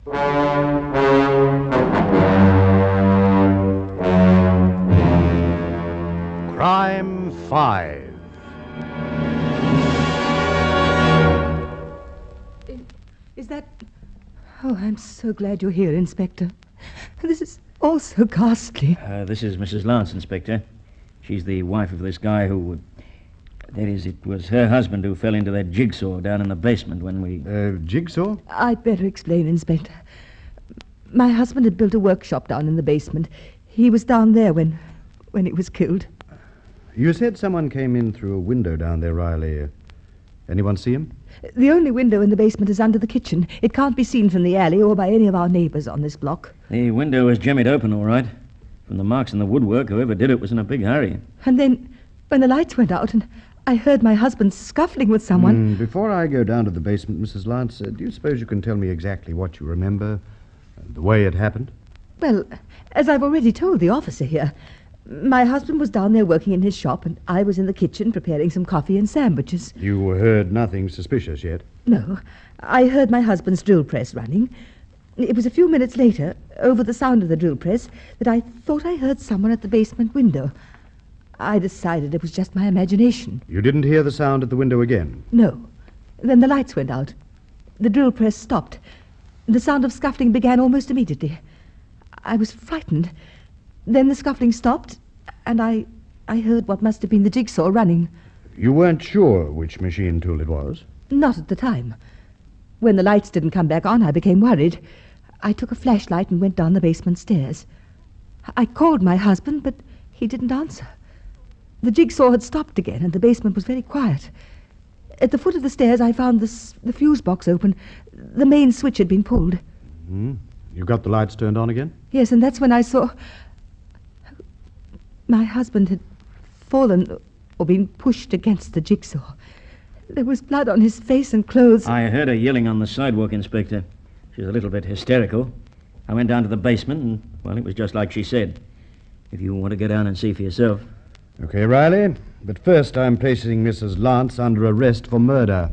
Crime 5. Is that... Oh, I'm so glad you're here, Inspector. This is all so ghastly. This is Mrs. Lance, Inspector. She's the wife of this guy who... That is, it was her husband who fell into that jigsaw down in the basement when we... Jigsaw? I'd better explain, Inspector. My husband had built a workshop down in the basement. He was down there when he was killed. You said someone came in through a window down there, Riley. Anyone see him? The only window in the basement is under the kitchen. It can't be seen from the alley or by any of our neighbors on this block. The window was jimmied open, all right. From the marks in the woodwork, whoever did it was in a big hurry. And then, when the lights went out and I heard my husband scuffling with someone... Before I go down to the basement, Mrs. Lance, do you suppose you can tell me exactly what you remember, the way it happened? Well, as I've already told the officer here, my husband was down there working in his shop and I was in the kitchen preparing some coffee and sandwiches. You heard nothing suspicious yet? No, I heard my husband's drill press running. It was a few minutes later, over the sound of the drill press, that I thought I heard someone at the basement window. I decided it was just my imagination. You didn't hear the sound at the window again? No. Then the lights went out. The drill press stopped. The sound of scuffling began almost immediately. I was frightened. Then the scuffling stopped, and I heard what must have been the jigsaw running. You weren't sure which machine tool it was? Not at the time. When the lights didn't come back on, I became worried. I took a flashlight and went down the basement stairs. I called my husband, but he didn't answer. The jigsaw had stopped again, and the basement was very quiet. At the foot of the stairs, I found the fuse box open. The main switch had been pulled. You got the lights turned on again? Yes, and that's when I saw... My husband had fallen or been pushed against the jigsaw. There was blood on his face and clothes. I heard her yelling on the sidewalk, Inspector. She was a little bit hysterical. I went down to the basement, and, well, it was just like she said. If you want to go down and see for yourself. Okay, Riley. But first I'm placing Mrs. Lance under arrest for murder.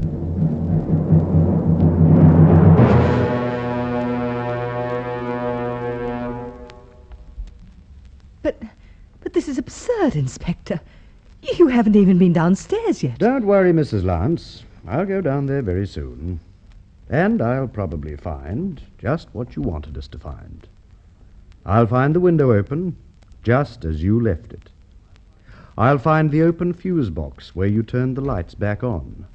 But this is absurd, Inspector. You haven't even been downstairs yet. Don't worry, Mrs. Lance. I'll go down there very soon. And I'll probably find just what you wanted us to find. I'll find the window open, just as you left it. I'll find the open fuse box where you turned the lights back on.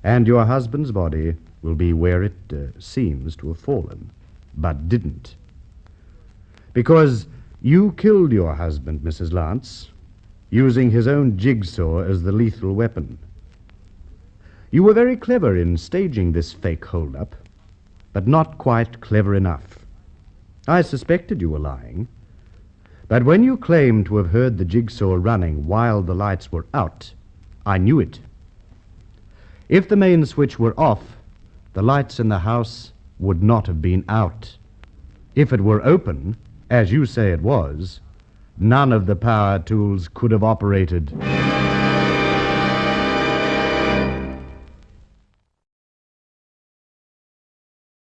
And your husband's body will be where it seems to have fallen, but didn't. Because you killed your husband, Mrs. Lance, using his own jigsaw as the lethal weapon. You were very clever in staging this fake hold-up, but not quite clever enough. I suspected you were lying, but when you claimed to have heard the jigsaw running while the lights were out, I knew it. If the main switch were off, the lights in the house would not have been out. If it were open, as you say it was, none of the power tools could have operated.